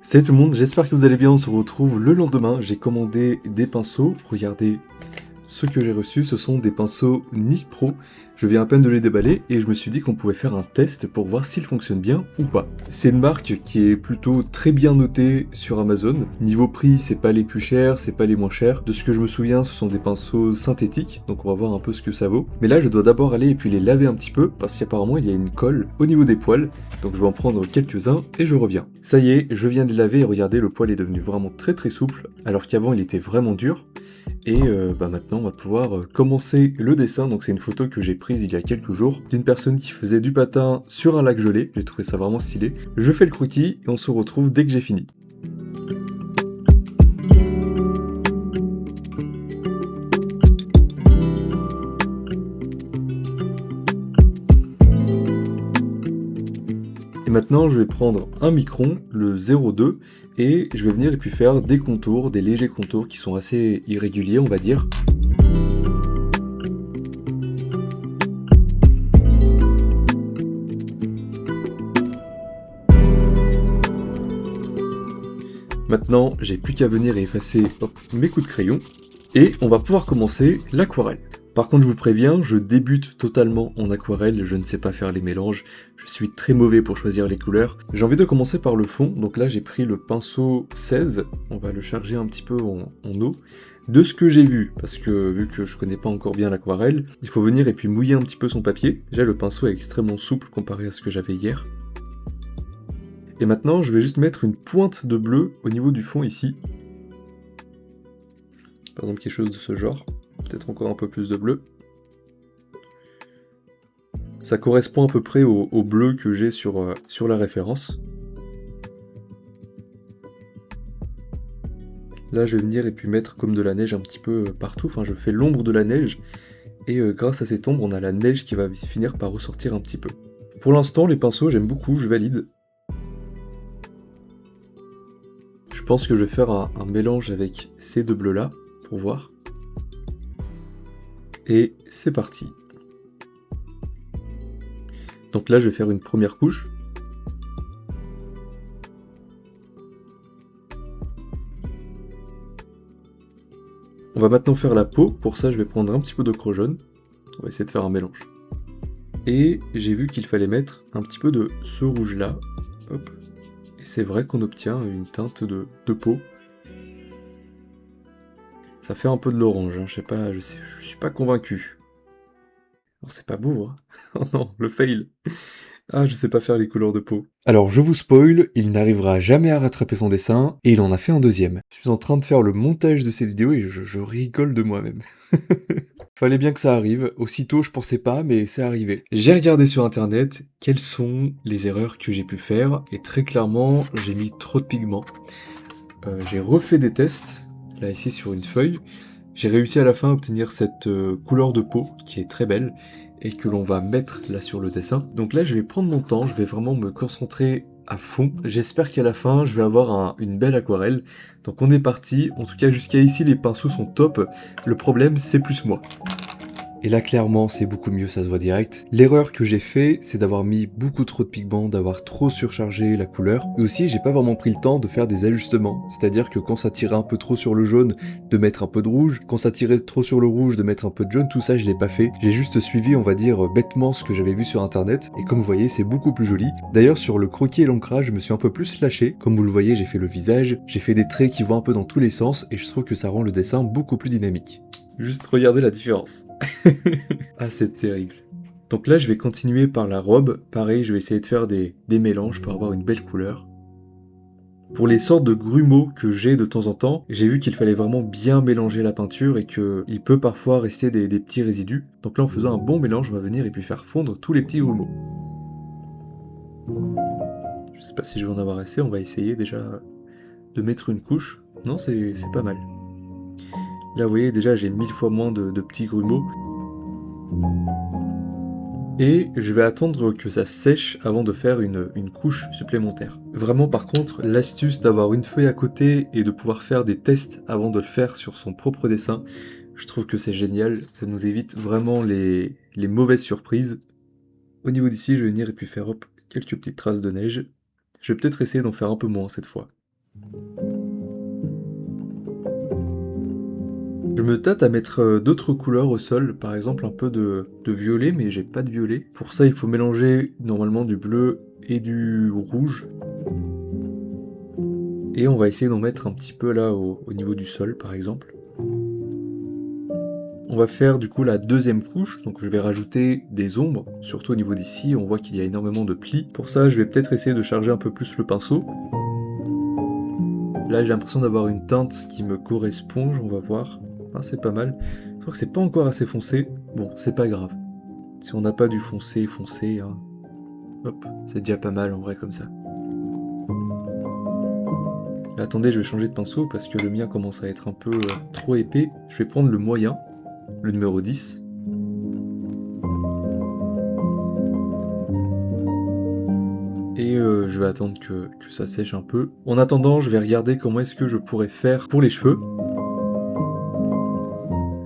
Salut tout le monde, j'espère que vous allez bien, on se retrouve le lendemain, j'ai commandé des pinceaux, regardez ce que j'ai reçu, ce sont des pinceaux Nick Pro, je viens à peine de les déballer et je me suis dit qu'on pouvait faire un test pour voir s'ils fonctionnent bien ou pas. C'est une marque qui est plutôt très bien notée sur Amazon, niveau prix c'est pas les plus chers, c'est pas les moins chers, de ce que je me souviens ce sont des pinceaux synthétiques, donc on va voir un peu ce que ça vaut. Mais là je dois d'abord aller et puis les laver un petit peu, parce qu'apparemment il y a une colle au niveau des poils, donc je vais en prendre quelques-uns et je reviens. Ça y est, je viens de les laver et regardez, le poil est devenu vraiment très très souple, alors qu'avant il était vraiment dur. Et maintenant on va pouvoir commencer le dessin, donc c'est une photo que j'ai prise il y a quelques jours d'une personne qui faisait du patin sur un lac gelé, j'ai trouvé ça vraiment stylé. Je fais le croquis et on se retrouve dès que j'ai fini. Et maintenant je vais prendre un micron, le 0,2, et je vais venir et puis faire des contours, des légers contours qui sont assez irréguliers on va dire. Maintenant, j'ai plus qu'à venir et effacer mes coups de crayon, et on va pouvoir commencer l'aquarelle. Par contre, je vous préviens, je débute totalement en aquarelle, je ne sais pas faire les mélanges, je suis très mauvais pour choisir les couleurs. J'ai envie de commencer par le fond, donc là j'ai pris le pinceau 16, on va le charger un petit peu en eau. De ce que j'ai vu, parce que vu que je connais pas encore bien l'aquarelle, il faut venir et puis mouiller un petit peu son papier. Déjà le pinceau est extrêmement souple comparé à ce que j'avais hier. Et maintenant, je vais juste mettre une pointe de bleu au niveau du fond ici. Par exemple, quelque chose de ce genre. Peut-être encore un peu plus de bleu. Ça correspond à peu près au bleu que j'ai sur la référence. Là, je vais venir et puis mettre comme de la neige un petit peu partout. Enfin, je fais l'ombre de la neige. Et grâce à cette ombre, on a la neige qui va finir par ressortir un petit peu. Pour l'instant, les pinceaux, j'aime beaucoup, je valide. Je pense que je vais faire un mélange avec ces deux bleus-là, pour voir. Et c'est parti. Donc là, je vais faire une première couche. On va maintenant faire la peau. Pour ça, je vais prendre un petit peu d'ocre jaune. On va essayer de faire un mélange. Et j'ai vu qu'il fallait mettre un petit peu de ce rouge-là. Hop. Et c'est vrai qu'on obtient une teinte de peau. Ça fait un peu de l'orange, hein. Je suis pas convaincu. Non, c'est pas beau, hein. Oh non, le fail. Ah, je sais pas faire les couleurs de peau. Alors je vous spoil, il n'arrivera jamais à rattraper son dessin, et il en a fait un deuxième. Je suis en train de faire le montage de cette vidéo et je rigole de moi-même. Fallait bien que ça arrive, aussitôt je pensais pas, mais c'est arrivé. J'ai regardé sur internet quelles sont les erreurs que j'ai pu faire, et très clairement, j'ai mis trop de pigments. J'ai refait des tests, là ici sur une feuille, j'ai réussi à la fin à obtenir cette couleur de peau qui est très belle, et que l'on va mettre là sur le dessin. Donc là je vais prendre mon temps, je vais vraiment me concentrer à fond. J'espère qu'à la fin je vais avoir une belle aquarelle. Donc on est parti, en tout cas jusqu'à ici les pinceaux sont top, le problème c'est plus moi. Et là clairement c'est beaucoup mieux, ça se voit direct. L'erreur que j'ai fait, c'est d'avoir mis beaucoup trop de pigments, d'avoir trop surchargé la couleur. Et aussi j'ai pas vraiment pris le temps de faire des ajustements. C'est-à-dire que quand ça tirait un peu trop sur le jaune, de mettre un peu de rouge. Quand ça tirait trop sur le rouge, de mettre un peu de jaune. Tout ça je l'ai pas fait. J'ai juste suivi, on va dire, bêtement ce que j'avais vu sur internet. Et comme vous voyez, c'est beaucoup plus joli. D'ailleurs sur le croquis et l'ancrage, je me suis un peu plus lâché. Comme vous le voyez, j'ai fait le visage. J'ai fait des traits qui vont un peu dans tous les sens. Et je trouve que ça rend le dessin beaucoup plus dynamique. Juste regardez la différence. Ah, c'est terrible. Donc là, je vais continuer par la robe. Pareil, je vais essayer de faire des mélanges pour avoir une belle couleur. Pour les sortes de grumeaux que j'ai de temps en temps, j'ai vu qu'il fallait vraiment bien mélanger la peinture et qu'il peut parfois rester des petits résidus. Donc là, en faisant un bon mélange, on va venir et puis faire fondre tous les petits grumeaux. Je sais pas si je vais en avoir assez, on va essayer déjà de mettre une couche. Non, c'est pas mal. Là, vous voyez, déjà, j'ai 1000 fois moins de petits grumeaux. Et je vais attendre que ça sèche avant de faire une couche supplémentaire. Vraiment, par contre, l'astuce d'avoir une feuille à côté et de pouvoir faire des tests avant de le faire sur son propre dessin, je trouve que c'est génial. Ça nous évite vraiment les mauvaises surprises. Au niveau d'ici, je vais venir et puis faire hop, quelques petites traces de neige. Je vais peut-être essayer d'en faire un peu moins cette fois. me tâte à mettre d'autres couleurs au sol, par exemple un peu de violet, mais j'ai pas de violet. Pour ça, il faut mélanger normalement du bleu et du rouge. Et on va essayer d'en mettre un petit peu là au niveau du sol, par exemple. On va faire du coup la deuxième couche, donc je vais rajouter des ombres, surtout au niveau d'ici, on voit qu'il y a énormément de plis. Pour ça, je vais peut-être essayer de charger un peu plus le pinceau. Là, j'ai l'impression d'avoir une teinte qui me correspond, on va voir. Ah, c'est pas mal. Je crois que c'est pas encore assez foncé. Bon, c'est pas grave. Si on n'a pas du foncé, hein. Hop, c'est déjà pas mal en vrai comme ça. Là, attendez, je vais changer de pinceau parce que le mien commence à être un peu trop épais. Je vais prendre le moyen, le numéro 10. Et je vais attendre que ça sèche un peu. En attendant, je vais regarder comment est-ce que je pourrais faire pour les cheveux.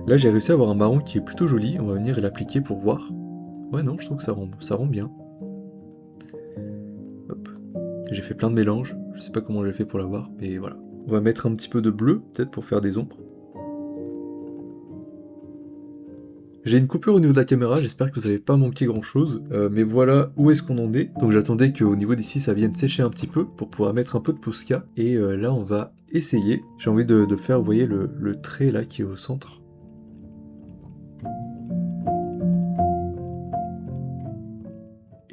Là, j'ai réussi à avoir un marron qui est plutôt joli. On va venir l'appliquer pour voir. Ouais, non, je trouve que ça rend bien. Hop. J'ai fait plein de mélanges. Je sais pas comment j'ai fait pour l'avoir, mais voilà. On va mettre un petit peu de bleu, peut-être pour faire des ombres. J'ai une coupure au niveau de la caméra, j'espère que vous n'avez pas manqué grand chose, mais voilà où est-ce qu'on en est. Donc j'attendais qu'au niveau d'ici ça vienne sécher un petit peu pour pouvoir mettre un peu de Posca, et là on va essayer. J'ai envie de faire, vous voyez, le trait là qui est au centre.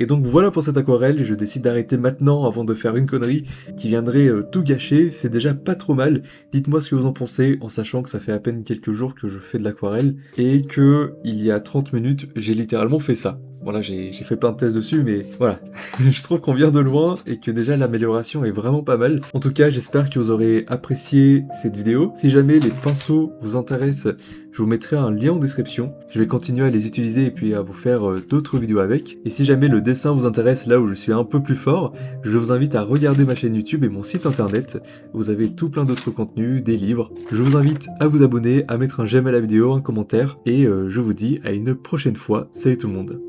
Et donc voilà pour cette aquarelle, je décide d'arrêter maintenant avant de faire une connerie qui viendrait tout gâcher, c'est déjà pas trop mal. Dites-moi ce que vous en pensez, en sachant que ça fait à peine quelques jours que je fais de l'aquarelle, et que il y a 30 minutes, j'ai littéralement fait ça. Voilà, j'ai fait plein de tests dessus, mais voilà. Je trouve qu'on vient de loin, et que déjà l'amélioration est vraiment pas mal. En tout cas, j'espère que vous aurez apprécié cette vidéo. Si jamais les pinceaux vous intéressent, je vous mettrai un lien en description. Je vais continuer à les utiliser et puis à vous faire d'autres vidéos avec. Et si jamais le dessin vous intéresse, là où je suis un peu plus fort, je vous invite à regarder ma chaîne YouTube et mon site internet. Vous avez tout plein d'autres contenus, des livres. Je vous invite à vous abonner, à mettre un j'aime à la vidéo, un commentaire. Et je vous dis à une prochaine fois. Salut tout le monde.